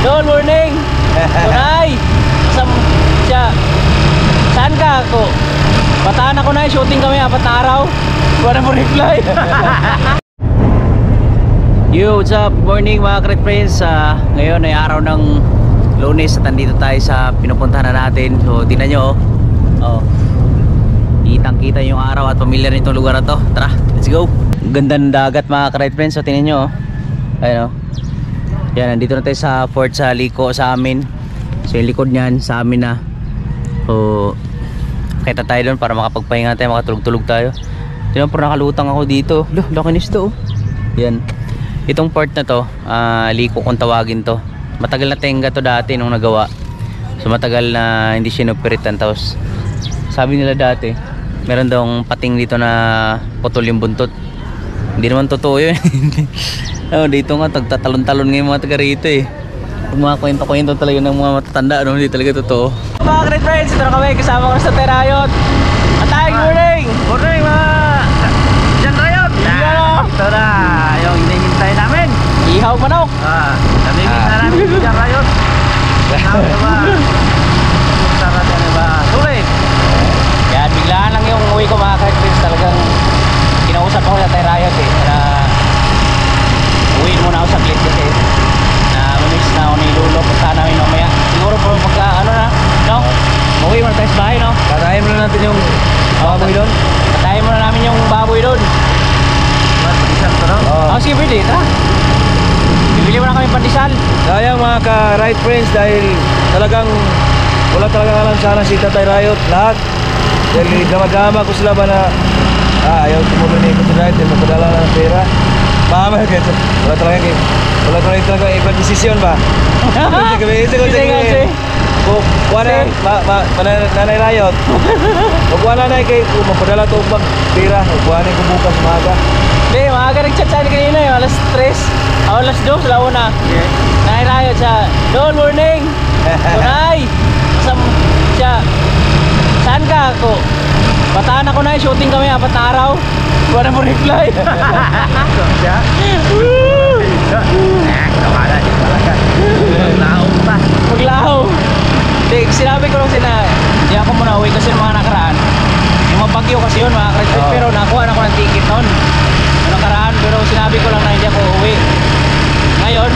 Good morning. Tunay. Saan ka ako? Bataan ako na, shooting kami 4 na araw. Wala mo reply. Yo, what's up? Morning mga Cret Friends. Ngayon ay araw ng Lunes at nandito tayo sa pinupuntahan na natin. So tingnan nyo oh. Kitang kita yung araw at pamilyar nitong lugar na to. Tara, let's go. Ganda ng dagat mga Cret Friends. So tingnan nyo ayun oh. Yan, nandito na tayo sa fort sa liko sa amin. So yung likod nyan sa amin na. So kita tayo doon para makapagpahinga tayo, makatulog-tulog tayo. Tingnan po, nakalutang ako dito. Loh, lakinis to oh. Yan. Itong port na to, liko kung tawagin to. Matagal na tenga to dati nung nagawa. So matagal na hindi sinupiritan. Tapos sabi nila dati meron daw pating dito na putol yung buntot. Hindi naman totoo yun. Oh, dito nga tagtatalon-talon ngayon mga taga rito eh. Mga kwento-kwento talaga ng mga matatanda, ano, hindi talaga totoo. Mga Cret Friends, ito na kami, kasama ko sa Terayot. At good morning! Morning mga Jan Rayot! Ito na yung hinihintay namin. Ihaw manok! Namimig na namin yung Jan Rayot. Sarap yan ba? Sulit! Yan, biglaan lang yung uwi ko mga Cret Friends. Talagang kinausap ako sa Terayot eh. Para uwiin muna ako saglit kasi na-miss na ako ni Lolo. Punta namin mamaya. Siguro po pagka ano na, no? Uwi muna tayo sa bahay, no? Katayin muna natin yung baboy doon. Katayin muna namin yung baboy doon. Pandesal to, no? Sige, pwede, tara. Bibili mo na kami pandesal. Sayang mga ka-right friends dahil talagang wala talagang alam sana si Tatay Rayot lahat. Dahil drama-drama ko sila ba na ayaw tumuloy na ikot si Rayot dahil magpadala na ng pera. Pahama ka ito. Wala talaga ibang desisyon ba? Hindi kasi kuha na Nanay Rayot. Kuha na kay magpadala ito mag pera. Kuha na yung bukas maaga. Hindi, maaga nag-chat sa akin kanina yung alas 3. Alas 2, launa. Nanay Rayot siya. Good morning. Tunay. Saan ka ako? Bataan ako na, shooting kami 4 na araw. Wala mo reply. Siya? Kamala, di talaga. Maglaho pa. Maglaho. Sinabi ko lang sila, di ako muna uwi kasi mga nakaraan. Yung mga bagyo kasi yun mga Cret Friends. Pero nakuha na ko ng ticket noon. Yung nakaraan, pero sinabi ko lang na hindi ako uwi. Ngayon,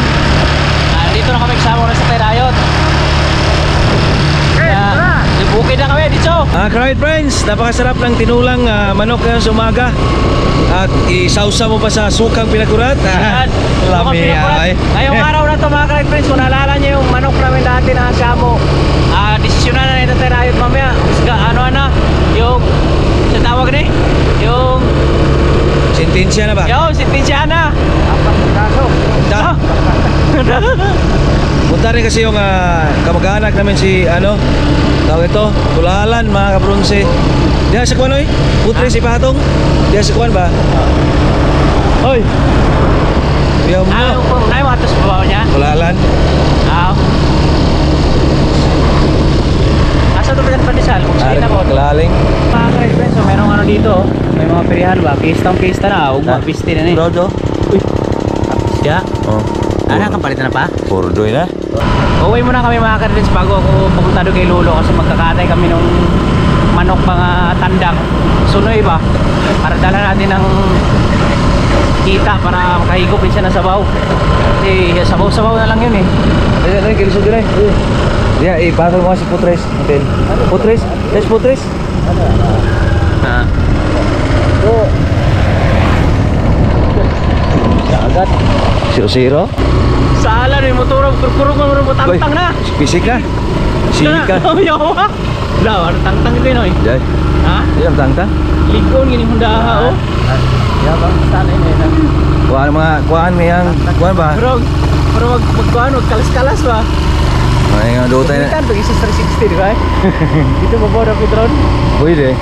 dito na kami kasama ko na sa Terayot. Bukid na kami dito. Right friends, napakasarap ng tinulang manok ngayon sa umaga. At isausa mo pa sa sukang pinakurat. Lami ay. Ngayong araw na to mga Cret Friends, kung naalala nyo yung manok namin dati na Shamo, desisyonan na nito Terayot mamaya. Ano na, yung sa tawag ni, yung sentensya na ba? Yung sentensya na. Punta rin kasi yung kamag-anak namin si ano, tawag ito, Kulalan mga kabronse. Diyan sa kuwan oy, putre si Patong. Diyan sa kuwan ba? Hoy. Diyan mo. Ay mo atas babaw niya. Kulalan. Asa to ba pandesal? Sige na po. Kalaling. Mga Cret Friends, so merong ano dito, may mga perihan ba? Pista na, ugma piste na ni. Rodo. Uy. Siya. Oh. Ano kang palitan na pa? Puro doy na. Uwi muna kami mga Cret Friends bago ako pupunta doon kay Lolo kasi magkakatay kami nung manok mga tandang sunoy ba para dala natin ng kita para makahigupin siya ng sabaw kasi sabaw-sabaw na lang yun eh. Ayan, kilisod din eh. Diyan, ipatol mo si Putres. Putres? Yes, Putres? Dagat. 0-0? Sa alan eh, motorong kurkurong mo tangtang na. Pisik na. Sihik ka. Yawa. Wala, tangtang ito yun eh. Diyan. Ha? Diyan, tangtang. Likon, gini mong daha oh. Yan ba? Sana yun eh. Kuhaan mga, kuhaan may ang, kuhaan ba? Pero magkuhan, magkalas-kalas ba? May nga dutay na. Pag isa 360 di ba? Dito ba na Petron? Pwede.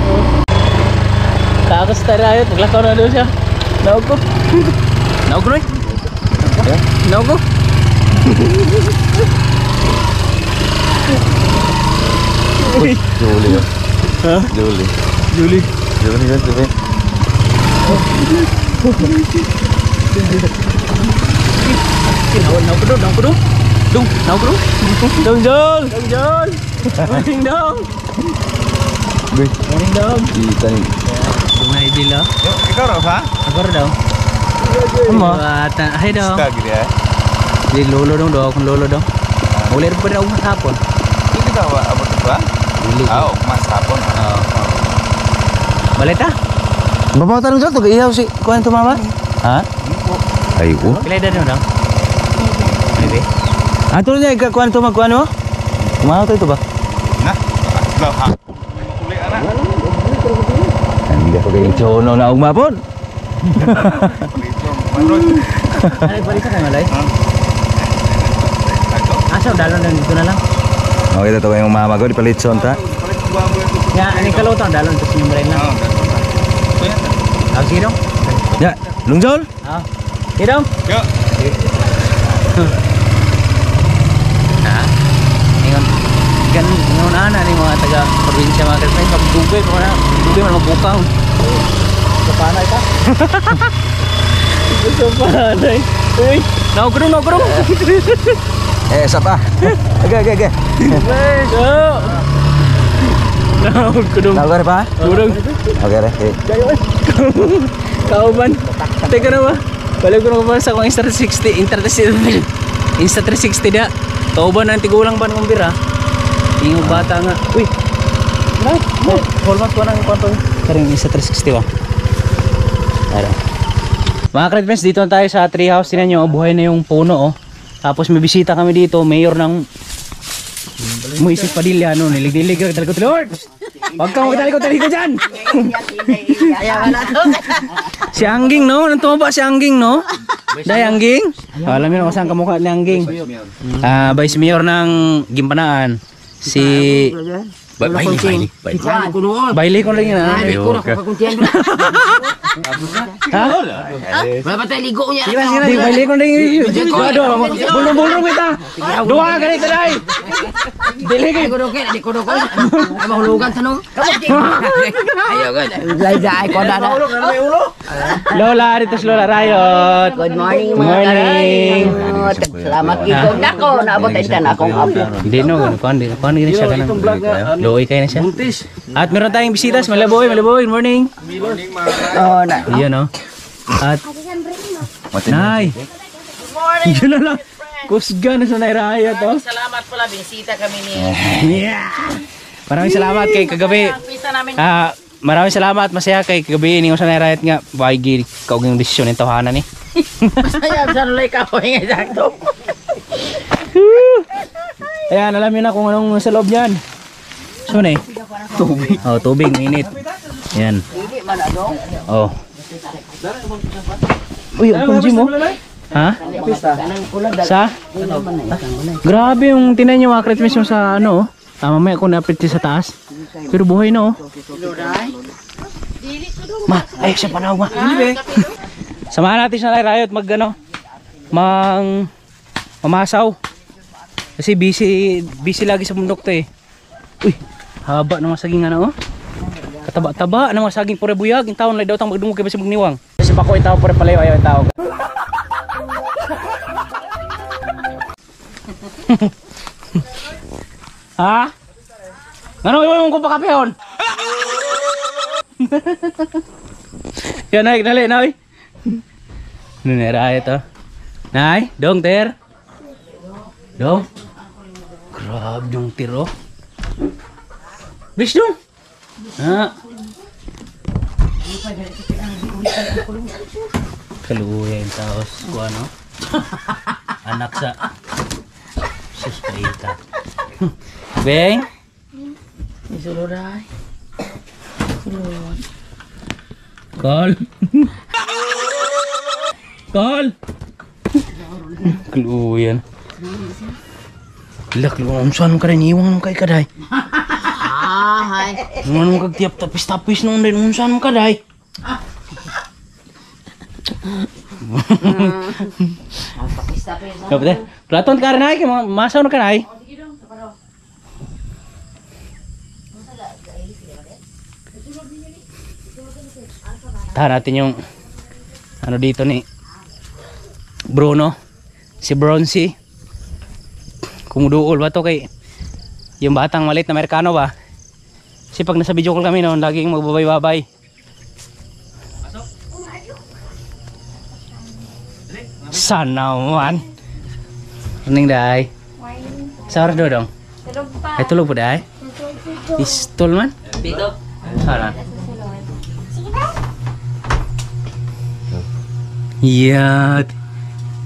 Takas Terayot, naglakaw na doon siya. Naog ko. Naog ko rin. Naog ko. Uy, Juli ya. Ha? Juli. Juli. Juli kan tuh. Naog ko doon. Dong, now bro. Dong Jol. Dong John. Morning dong. Be. Morning dong. Kita ni. Dumay dilo. Ikaw raw ha? Ako rin daw. Ama. Ay daw. Stag gitu ya. Di lolo dong dong, lolo dong. Mulai rin pa daw hapon. Ini ka abot ba? Dili. Mas hapon. Oo. Balita? Bapak tanong Jol to ihaw si kuan to mama. Ha? Ayo. Pilay dan dong. Maybe. Ato niya kuan to magkuan mo? Kumaw to ito ba? Nah, lo ha. Kulit anak. Hindi ko kay chono na ugma pon. Ay, balita kayo malay? Asa, dalon lang dito na lang. Okay, ito yung mama ko di palitson ta. Ya, ini kalau tang dalon terus nyembrain lang. Sige dong. Ya, Lungjol. Sige dong. Yo. Ingon ana ni mga taga probinsya mga kapatid, pagdugay man magbukaw. Sa panay pa. Sa panay. Uy, naugro. Sapa. Oke. Naugro. Tahu pa? Gurong. Oke, re. Kauban. Teka na ba? Balik ko na sa akong Insta360 da. Kauban ang tigulang ba ng bira? Yung bata nga. Uy. Format ko ng konto. Karing Insta360 ba? Tara. Mga friends, dito na tayo sa tree house. Tingnan nyo, buhay na yung puno oh. Tapos may bisita kami dito, mayor ng Moises Padilla, no, nilig-dilig ka talaga, Lord! Huwag kang magtaliko-taliko dyan! Si Angging, no? Nang tumaba si Angging, no? Day, Angging? Alam niyo na kung saan kamukha ni Angging. Vice Mayor ng Gimpanaan. Si... Bailey ko lang yun, ha? Ha? Berapa tadi ligo nya? Di Bailey ko lang yun. Aduh, bulong-bulong kita. Dua kali kedai. Dili kayo. Di kodok. Abang hulugan tanong. Ayo kan. Dai ko da. Lola, dito si Lola Rayot. Good morning mga Morning. Salamat gigog nako naabot ay tan akong apo. Hindi no, kuan gini siya kanang. Loy kayo na siya. At meron tayong bisitas, Malaboy, morning. Oh na. Iyon no. At Nay. Yun na lang. Kusga na sa Nairaya to. Salamat pala bisita kami ni. Yeah. Maraming salamat kay kagabi. Maraming salamat, masaya kay kagabi ni sa Nairaya nga. Baigi kaog yung desisyon ng tahanan ni. Masaya sa lay ka ko nga sakto. Ayan, alam niyo na kung anong sa loob niyan. Saan eh? Tubig. Oh, tubig, mainit. Ayan. Oh. Uy, ang gym mo? Ha? Sa? Grabe yung tinan niyo mga kretmes yung sa ano. Mamaya ko na-apit sa taas. Pero buhay na oh. Ma, ay siya panaw ma. Samahan natin siya na Riot mag ano. Mamasaw. Kasi busy lagi sa bundok to eh. Uy, haba ng saging ano oh. Kataba-taba ng saging pure buyag. Yung taon lang daw tang magdungog kay basi magniwang. Kasi bako yung tao pure palayo ayaw yung tao. Ha? Ano yung ko pa kapihon? Yan ay, dali, Nay. Ano na raya to? Nay, dong, ter. Dong. Grabe yung tiro. Bis dong. Ha? Kaluya yung taos ko ano? Anak sa suspeita. Beng? Isuluray. Call. Call. Kaluyan. Lak lu saan ka rin iwang nung kay kaday. Hay. Nung kag tiap tapis nung din saan kaday. Kapatid, Platon ka rin ay, masaw na ka na ay. Tahan natin yung ano dito ni Bruno, si Bronzy. kumuduol ba to kay yung batang maliit na Amerikano ba. Kasi pag nasa video call kami noon, laging magbabay-babay. Sana man. Aning day. Sahur do dong. Tulog pa. Ay tulog po day. Pistol man. Pito. Sana. Iya.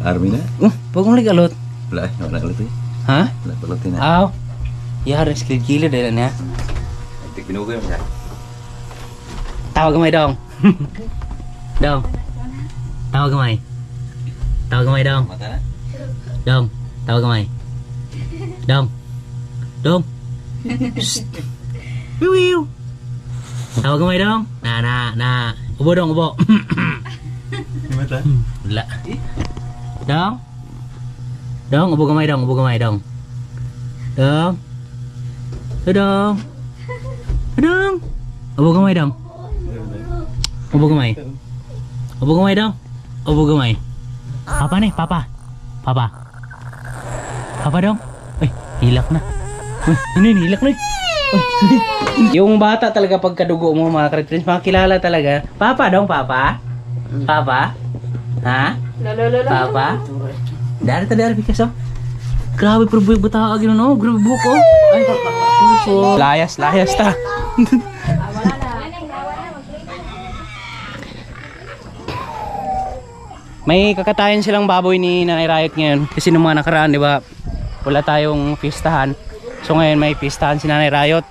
Army na? Pagong lagi alot. Wala, wala ulit eh. Ha? Wala ulit na. Aw. Ya harus gilid deh ya. Tik binugo yung yan. Tawa gamay dong. Dong. Tawa gamay. Tawa gamay dong. Mata na? Dong. Tawa gamay. Dong. Dong. Wiu wiu. Tawa gamay dong. Nah. Ubo dong, ubo. Mata? Wala. Dong. Dong, ubo gamay dong, ubo gamay dong. Dong. Dong. Dong. Ubo gamay dong. Ubo gamay. Ubo gamay dong. Ubo gamay. Papa nih, papa. Papa. Papa dong. Hilak na. Ini hilak na. Yung bata talaga pagkadugo mo mga ka-friends, makakilala talaga. Papa dong, papa. Papa. Ha? Papa. Dari bikas oh. Grabe pero buhay buta agin no, grabe buko. Ay, layas ta. May kakatayan silang baboy ni Nanay Riot ngayon kasi nung mga nakaraan, di ba? Wala tayong pistahan. So ngayon may pistahan si Nanay Riot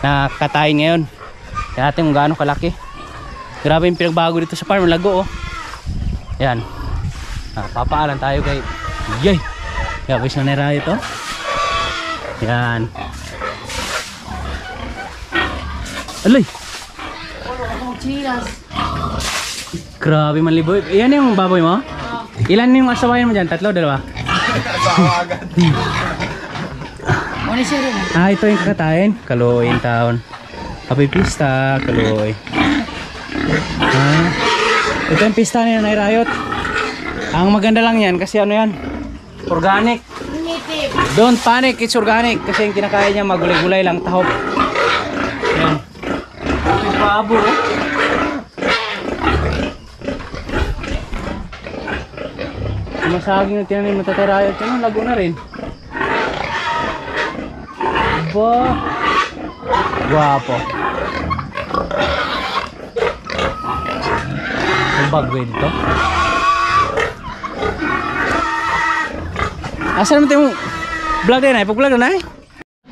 na kakatayin ngayon. Kaya natin kung gaano kalaki. Grabe yung pinagbago dito sa farm, lago oh. Yan. Papaalan tayo kay Yay! Gabis Nanay Riot oh. Yan. Alay! Grabe man liboy. Yan yung baboy mo? Ilan yung asawayan mo dyan? Tatlo, dalawa? Ito yung kakatayin. Kaloy in town. Happy pista, kaloy. Ito yung pista ni Nanay Riot. Ang maganda lang yan kasi ano yan? Organic. Don't panic, it's organic. Kasi yung kinakain niya magulay-gulay lang, tahop. Yan. Ito yung babo. Masaging na tinanim na Tatay Riot. Yan, lago na rin. Ba, guwapo. Ang bagway dito. Asan naman tayong vlog na yun? Pag-vlog na yun?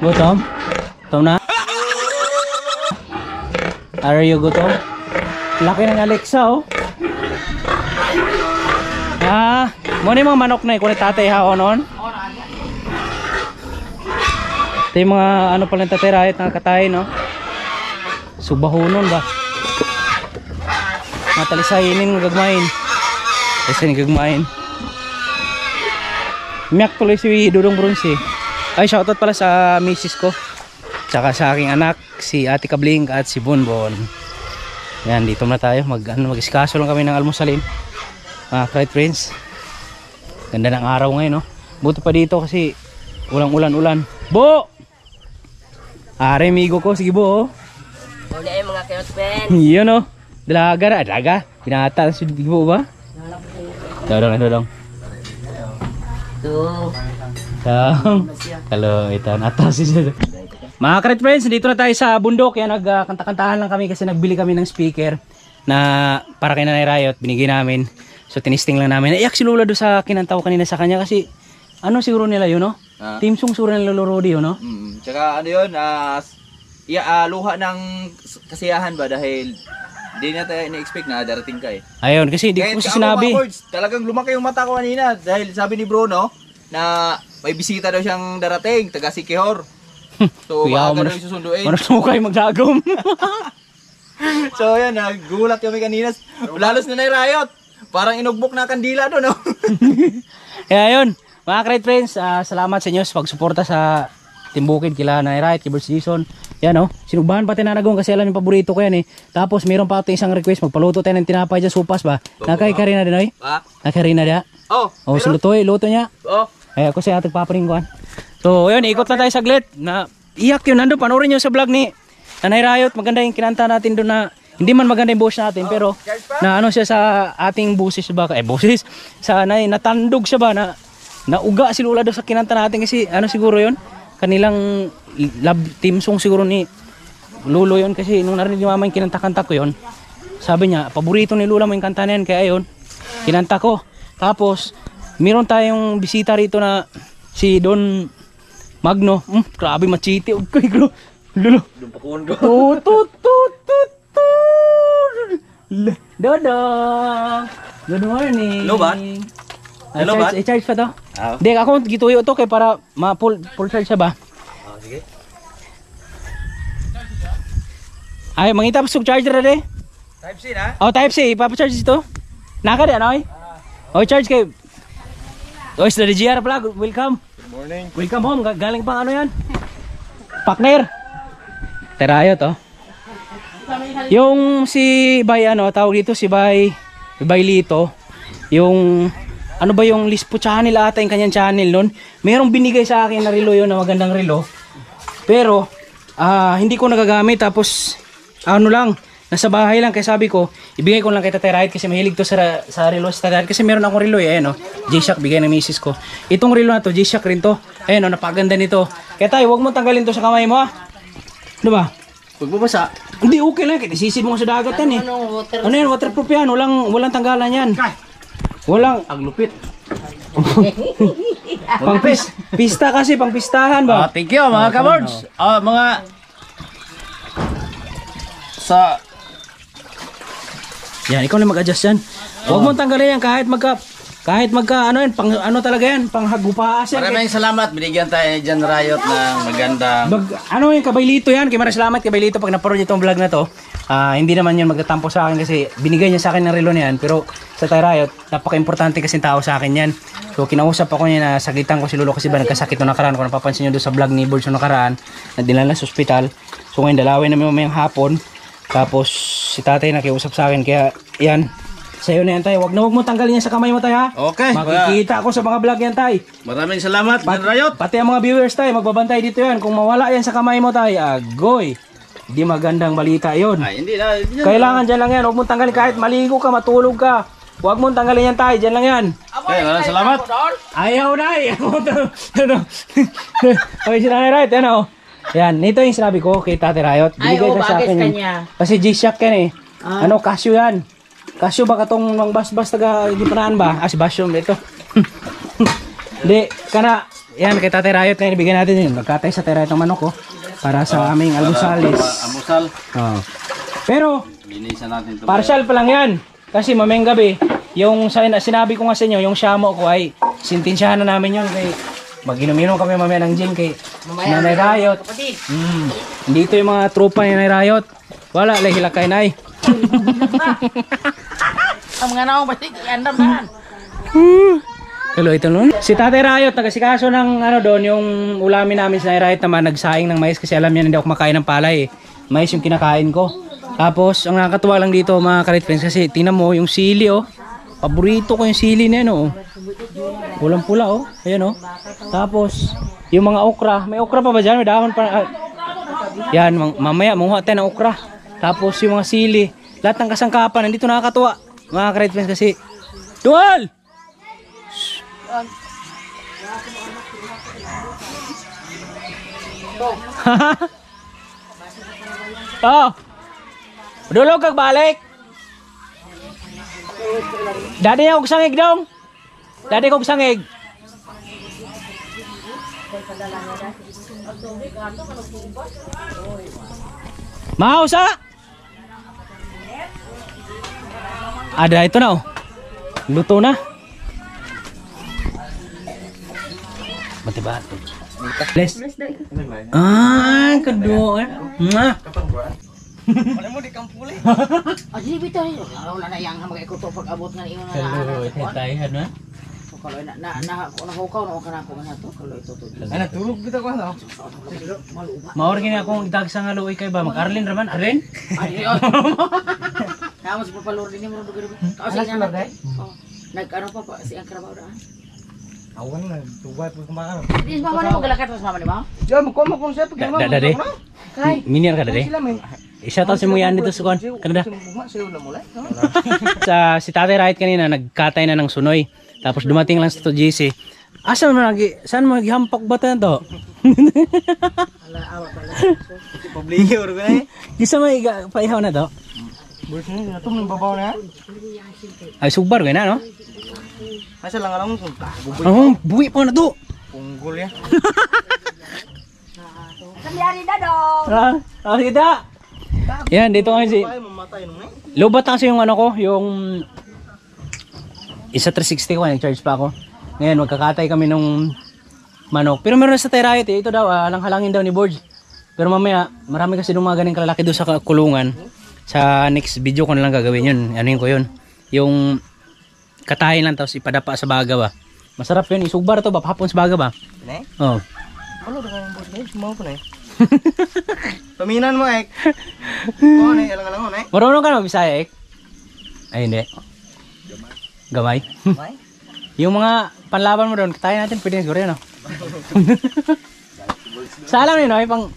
Gutom? Gutom na? Are you gutom? Laki ng Alexa oh. Muna yung mga manok na kung tatay hao noon. Ito yung mga ano pala Tatay Riot na katayin no. Subahonon ba? Matalisayinin gagmain. Kasi gagmain. Miyak tuloy si Dudong Bronze. Ay shoutout pala sa misis ko. Tsaka sa aking anak si Ate Kabling at si Bonbon. Yan dito na tayo. Mag-iskaso lang kami ng almusalin. Right friends. Ganda ng araw ngayon no. Buti pa dito kasi walang ulan-ulan. Bo! Are amigo ko, sige bo. Wala yung mga kirotpen. Yun no. Dalaga na, dalaga. Pinata si bo ba? Dodong. Dong. Kalau ito natas siya. Mga ka-red friends, dito na tayo sa bundok. Yan nagkanta-kantahan lang kami kasi nagbili kami ng speaker na para kay Nanay Riot, binigay namin. So tinisting lang namin. Iyak si Lola doon sa kinantaw kanina sa kanya kasi ano siguro nila yun no? Team song siguro nila Lolo Rodi yun no? Tsaka ano yun, luha ng kasiyahan ba dahil hindi natin ina-expect na darating ka eh. Ayun, kasi hindi ko sinabi. Talagang lumaki yung mata ko kanina dahil sabi ni Bruno na may bisita daw siyang darating, taga Sikihor. So maaga daw yung susunduin. Manos mo kayo magdagom. So yan, nagulat kami kanina. Lalos na Nanay Riot. Parang inugbok na kandila doon, no? Kaya yun, mga ka-red friends, salamat sa inyo sa pagsuporta sa Team Bukid, kila Nanay Riot, kay Birds Jason. Yan oh, sinugbahan pa tinanagong kasi alam yung paborito ko yan eh. Tapos mayroon pa ito isang request, magpaluto tayo ng tinapay dyan, supas ba? Nakay ka rin na din oy? Nakay rin na da? Oh, so luto niya. Oh. Ay ako siya tagpaparingkuhan. So, yun, ikot na tayo saglit. Na, iyak yun, nandun, panoorin nyo sa vlog ni Nanay Riot. Maganda yung kinanta natin doon na, hindi man maganda yung boses natin, pero na ano siya sa ating busis ba? Busis? Sa natandog siya ba? Nauga si Lula doon sa kinanta natin kasi ano siguro yun? Kanilang love team song siguro ni Lulo yun kasi nung narinig ni Mama yung kinanta-kanta ko yun, sabi niya, paborito ni Lula mo yung kanta na yan, kaya yun, kinanta ko. Tapos, meron tayong bisita rito na si Don Magno. Grabe machiti. Okay, bro. Lolo. Tut. Dodong. Good morning. Hello, Bat? Hello, Bat? I-charge pa to? Hindi, ako gituyo to kay para ma-full charge siya ba? Sige. Ay, mangita pa sa charger na rin. Type C na? Oh, type C. Ipapacharge ito. Naka din, ano eh? Oh, charge kay... Oh, is the GR pala. Welcome. Good morning. Welcome home. Galing pang ano yan? Partner. Terayo to. Yung si Bay ano, tawag dito si Bay Lito. Yung ano ba yung Lispo channel ata yung kanyang channel nun. Merong binigay sa akin na relo yun na magandang relo. Pero hindi ko nagagamit tapos ano lang nasa bahay lang kaya sabi ko ibigay ko lang kay Tatay Riot kasi mahilig to sa relo sa Tatay Riot kasi meron akong relo eh no. G-Shock bigay ng misis ko. Itong relo na to G-Shock rin to. Ayun no, napaganda nito. Kaya tayo wag mo tanggalin to sa kamay mo ha. Ano ba? Pagbabasa. Hindi okay lang kasi sisid mo sa dagat yan eh. Ano yan waterproof yan walang tanggalan yan. Walang aglupit. Pista kasi pang pistahan ba? Thank you mga kabords. Mga sa yan, ikaw na mag-adjust yan. Huwag mo tanggalin yan kahit magka ano yan, pang ano talaga yan, pang hagupaas yan. maraming salamat. Binigyan tayo ni John Riot ng magandang Ano yung kabaylito yan, kaya maraming salamat kabaylito pag naparoon niyo itong vlog na to. Hindi naman yan magtatampo sa akin kasi binigay niya sa akin ng relo na yan. Pero sa Tatay Riot, napaka-importante kasi tao sa akin yan. So kinausap ako niya na saglitan ko si Lolo kasi ba nagkasakit nung nakaraan. Kung napapansin niyo doon sa vlog ni Birds nung nakaraan, na dinala sa ospital. So ngayon dalawin namin mamayang hapon. Tapos si tatay nakiusap sa akin kaya yan. Sa'yo na yan tay. Huwag mo tanggalin yan sa kamay mo tay ha. Okay. Makikita ako sa mga vlog yan tay. Maraming salamat John Riot. Pati ang mga viewers tay, magbabantay dito yan. Kung mawala yan sa kamay mo tay, agoy. Hindi magandang balita yun. Ay, hindi na. Kailangan dyan lang yan. Huwag mong tanggalin kahit maligo ka, matulog ka. Huwag mong tanggalin yan tay. Dyan lang yan. Okay, maraming salamat. Ayaw na eh. Okay, sinanay right. Ano? Yan, ito yung sinabi ko kay Tatay Riot. Binigay ka sa akin yung, kasi G-Shock yan eh. Ano, Casio yan. Casio ba katong mga bas-bas taga gipanaan ba? Si Basyo ito. Hindi, kana, yan kay Tatay Riot na ibigay natin yun. Nagkatay sa Tatay Riot ng manok ko. Para sa aming almusalis. Amusal. Pero, Linisan natin ito. partial pa lang yan. Kasi mamayang gabi, yung sinabi ko nga sa inyo, yung shamo ko ay sintensyahan na namin yun kay mag-inom-inom kami mamaya ng gin kay Nanay Riot. Dito yung mga tropa ni Nanay Riot. Wala, lahilakay na eh. Ang mga naong pati, andam na. Hello, ito nun. Si Tatay Riot, nagasikaso ng ano doon, yung ulamin namin sa Nanay Riot naman, nagsaing ng mais kasi alam niya hindi ako kumakain ng palay eh. Mais yung kinakain ko. Tapos, ang nakakatuwa lang dito mga Karit Friends kasi tingnan mo yung sili oh. Paborito ko yung sili na yan oh. Pulang pula oh. Ayan oh. Tapos, yung mga okra. May okra pa ba dyan? May dahon pa. Yan, mamaya mungha tayo ng okra. Tapos yung mga sili. Lahat ng kasangkapan. Nandito nakakatuwa. Mga Karit Friends kasi. Dual! Oh. Dulog kag balik. Dadi ako sangig dong. Dadi ko sangig. Mausa. Ada itu na oh. Luto na. Bati-bati. Les. Kedua. Wala mo di kampuli. Di bitaw yun. Wala na yang mag-ikuto pag-abot nga iyo na. Hello, tayo na. Kalau nahukaw na ka na ako nga to. Kalau ito to. Ano tulog bitaw ko ano? Maor gini akong dagsa nga luoy kay ba mag-Arlin raman, Arlin? Kamu sa papalor din mo dugo. Kasi nga nag ano pa si ang trabaho daan. Awan na, tugay po kumakan. Di mama na magalakad sa mama ni mo. Diyan, magkoma kung siya, pagkama. Dade. Kay. Miniar ka dade. Sila may. Isa taon si mo yan dito sa kon. Kanada. Sila na mula. Sa si Tatay Riot kanina nagkatay na ng sunoy. Tapos dumating lang sa to GC. Asa mo saan mo naghampak ba tayo to? Publiyo ko na eh. Isa mo paihaw na to. Boys na, ito may babaw na. Ay sugbar ko na no. Asa lang alam mo kung Oh, buwi pa na to. punggol ya. Sandali na dong. Kita. Yan, dito nga si Ay mamatay nung eh. Lobat kasi yung ano ko, yung isa 360 ko, nag-charge pa ako. Ngayon, magkakatay kami nung manok. Pero meron na sa Riot eh. Ito daw, halangin daw ni Borge. Pero mamaya, marami kasi nung mga ganing kalalaki doon sa kulungan. Sa next video ko na lang gagawin yun. Ano yun ko yun? Yung katahin lang tapos ipadapa sa baga ba. Masarap yun. Isugbar to ba? Pahapon sa baga ba? Ne? Oo. Ano daw ang boss guys? Sumaw ko na eh. Paminan mo eh. Ko na alang-alang mo na eh. Marunong ka na magbisaya eh? Ay hindi. Gamay? May? Yung mga panlaban mo doon, katayin natin, pwede siguro yun, no? Sa alam nyo, pang...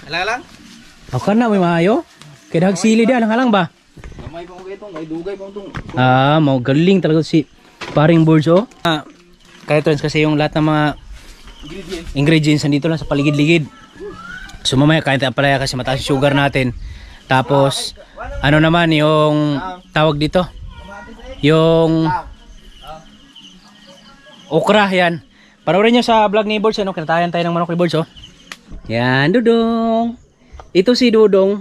Alang-alang? Ako na, may maayo. Kaya dagsili di, alang-alang ba? Gamay pa ko itong, may dugay pa itong. Mau galing talaga si paring Borge, oh. Kaya trends kasi yung lahat ng mga ingredients nandito lang sa paligid-ligid. So mamaya kain tayo palaya kasi mataas yung sugar natin. Tapos, ano naman yung tawag dito? Yung... okra, yan. Panoorin nyo sa vlog ni Borge, ano? Kinatayan tayo ng manok ni Borge, oh. Yan, Dudong. Ito si Dudong.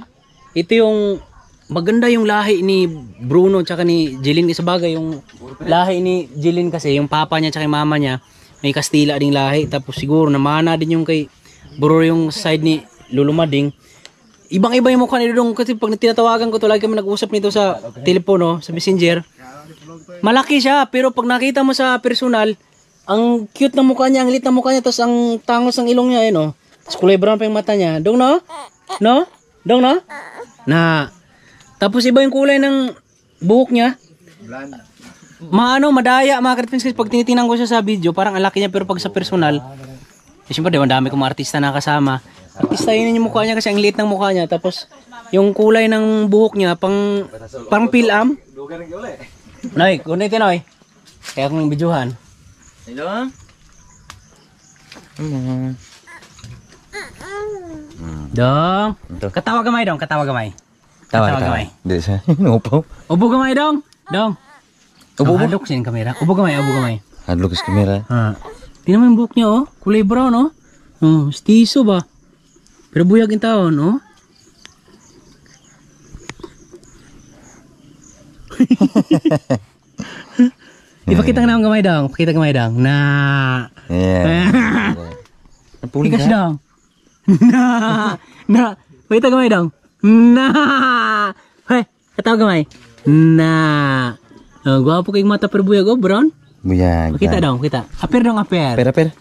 Ito yung maganda yung lahi ni Bruno tsaka ni Jeline. Isa bagay yung lahi ni Jeline kasi yung papa niya tsaka yung mama niya may Kastila ding lahi. Tapos siguro namana din yung kay Bro yung side ni Lulumading. Ibang-iba yung mukha ni Dudong kasi pag tinatawagan ko to, lagi kami nag-usap nito sa telepono, sa messenger. Malaki siya pero pag nakita mo sa personal, ang cute ng mukha niya, ang lit ng mukha niya, tapos ang tangos ng ilong niya, eh, no? Tapos kulay brown pa yung mata niya. Dong, no? No? Dong, no? Na. Tapos iba yung kulay ng buhok niya. Madaya, mga kartins, kasi pag tinitingnan ko siya sa video, parang ang laki niya, pero pag sa personal, eh, siyempre, diba, dami kong mga artista na kasama. Artista yun yung mukha niya kasi ang lit ng mukha niya. Tapos, yung kulay ng buhok niya, parang pilam. Noy, kunitin, Noy. Kaya akong videohan. Hello? Dong. Katawa gamay dong, katawa gamay. Katawa gamay. Hindi siya. Inupaw. Ubo gamay dong. Dong. Ubo hadlok siya yung kamera. Ubo gamay, ubo gamay. Hadlok sa kamera. Tingnan mo yung buhok niya, oh. Kulay brown, oh. Stiso ba? Pero buyag yung taon, oh. Ipakita ka na ang gamay dong. Pakita gamay dong. Na. Yeah. Tigas dong. Na. Pakita gamay dong. Na. Hey, katawa gamay. Na. Gwapo kayong mata pero buyag, oh, brown. Buyag. Pakita dong, kita. Aper dong, aper. Per.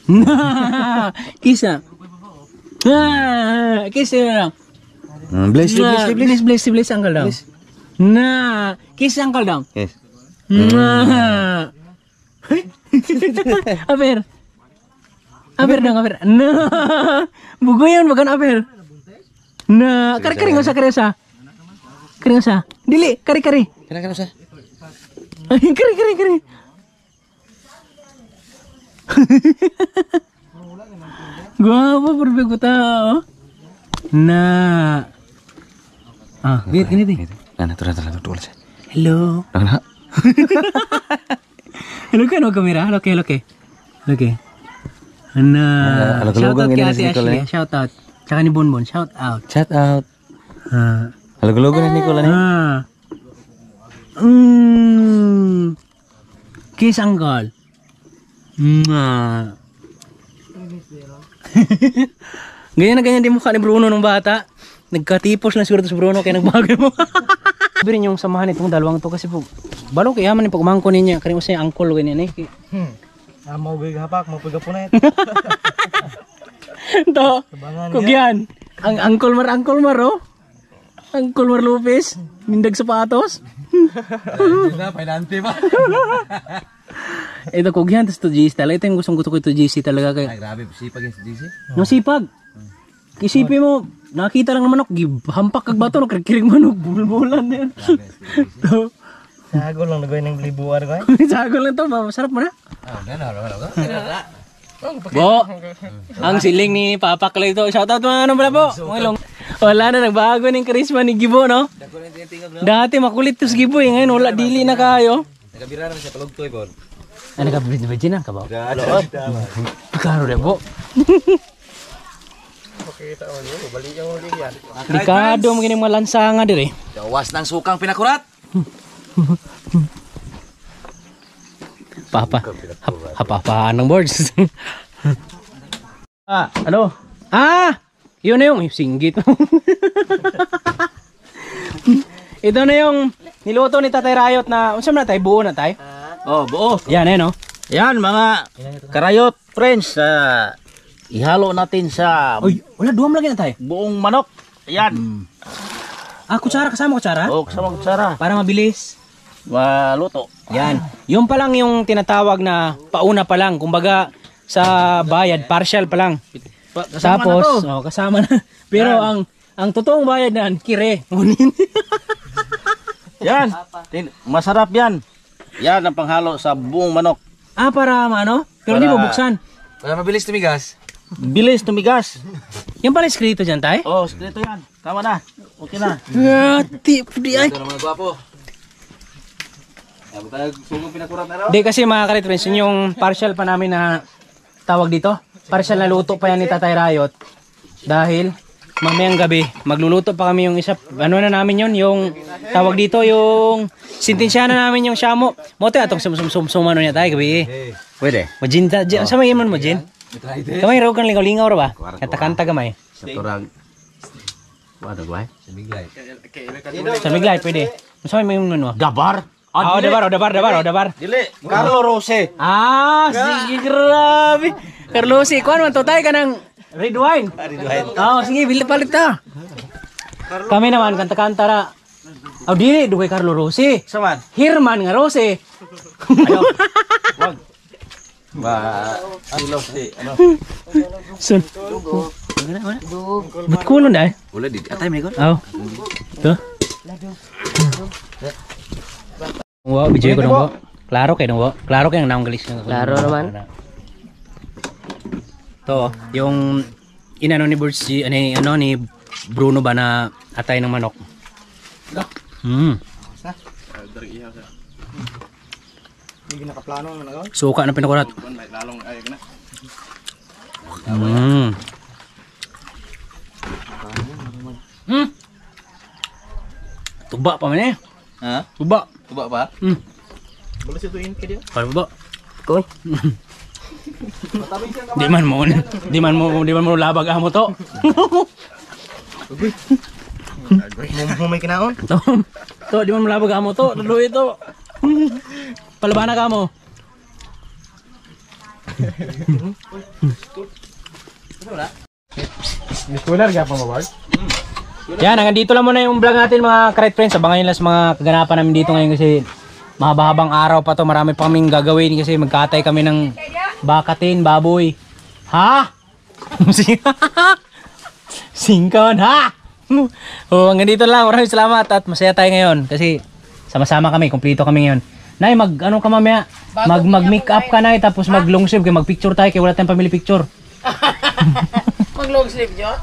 Na. Kisa. Kisa dong. Bless uncle dong. Na. Kisa uncle dong. Yes. Nah. Aper. Aper dong, aper. Nah. Bugoyan bukan aper. Nah, kari-kari enggak usah kari usah. Kari usah. Dili, kari-kari. Kira-kira usah. Kari. Gua apa berbegu tau. Nah. Lihat ini nih. Nah, turun dulu. Hello. Nah. Halo kan o kamera, halo ke. Nah, shout out kay Ate Ashley, shout out. Tsaka ni Bonbon, shout out. Halo-halo na Nicola ni. Kiss uncle. Ganyan na ganyan din mukha ni Bruno nung bata. Nagkatipos lang siguro si Bruno kaya nagbago mo. Sabi rin yung samahan itong dalawang to kasi po balong kaya man yung pagmangko niya kaya usay angkol ganyan eh. Mau gahapak, mau pagapunay. To. Kugyan. Ang angkol mar oh. Angkol Mar Lopez, mindag sapatos. Na, painante pa. Ito kugyan tas to GC talaga. Ito yung gustong-gusto ko ito GC talaga kay. Ay, grabe, sipag yung DC. Masipag. Isipin mo, nakita lang ng manok, hampak kag bato, kirig manok, bulbulan na yan. Sago lang nagawin ng libuan ko. Sago lang to, masarap mo na. Ah, wala ka. Bo, ang siling ni Papa Clay to. Shoutout mga ano pala po. Mga ilong. Wala na, nagbago ng charisma ni Gibo, no? Dati makulit to si Gibo, eh. Ngayon wala, dili na kayo. Nagabira naman siya palugtoy, Bon. Ano ka, virgin na ka ba? Lood. Klaro rin po. Delikado mo mga lansanga dire. Gawas ng sukang pinakurat. Papa. Hapapaan ng boards. Ano? Yun na yung singgit. Ito na yung niluto ni Tatay Rayot na, unsa man na tayo, buo na tayo? Oh, buo. Yan no? Yan mga karayot friends, ihalo natin sa Uy, wala, duwam lagi na tayo. buong manok. Yan. Kutsara, kasama kutsara? Oh, kasama kutsara. Para mabilis. Maluto. Yan. Yung pa lang yung tinatawag na pauna pa lang. Kumbaga sa bayad, partial pa lang. Kasama Tapos, na to. kasama na. Pero ang totoong bayad na, kire. Yan. Masarap yan. Yan ang panghalo sa buong manok. Para ano? Pero hindi Para- bubuksan. Para mabilis tumigas. Bilis tumigas. Yan pala eskrito dyan, tay? Oh, skrito yan. Tama na. Okay na. Di ay. Ito naman gwapo. Ako tayo sugong pinakurat na raw. Di kasi mga ka-reference, yun yung partial pa namin na tawag dito. Partial na luto pa yan ni Tatay Rayot. Dahil mamayang gabi, magluluto pa kami yung isa, ano na namin yun, yung tawag dito, yung sintensya na namin yung syamo. Mote atong sumano niya tayo gabi. Pwede. Majin ta, sa may iman mo, Jin? Kamay raw kang lingaw-lingaw ra ba? Kanta-kanta gamay. Sa turag. Ano ba? Sa miglay, pwede. Sa may iman mo. Dabar. Dabar. Dili. Carlo Rose. Sige, grabe. Carlosi, kuhan man, tutay ka ng red wine. Sige, palit ta. Kami naman, kanta-kanta ra. Dili, dugay Carlo Rossi. Saman. Herman nga Rossi. Ayaw. Wag. Ba, silo si ano? Sun. Ba't kulon dahil? Wala di. Atay may gon. Ito. Wow, bijay ko nung klaro kayo nung klaro kayo nang galis. Klaro naman. To, yung inano ni Birds ano ni Bruno ba na atay ng manok. Hindi nakaplano na nagawa. Suka na pinakurat. Lalong ay kana. Tuba pa man eh. Ha? Tuba. Tuba pa? Boleh situin ke dia? Kalau tuba. Koy. Di man mo labag amo to. Mau may kinaon? To, di man mo labag amo to. Lalo ito. Palabana ka mo. Spoiler gak apa Baward? Yan, hanggang dito lang muna yung vlog natin mga Kret Friends. Abangan nyo lang sa mga kaganapan namin dito ngayon kasi mahaba-habang araw pa to. Marami pa kaming gagawin kasi magkatay kami ng bakatin, baboy. Ha? Singkon, ha? Hanggang dito lang. Maraming salamat at masaya tayo ngayon kasi sama-sama kami, kumpleto kami ngayon. Nay, ano ka mamaya? Mag-make up ka na tapos mag long sleeve, mag picture tayo kaya wala tayong family picture. Mag long sleeve nyo?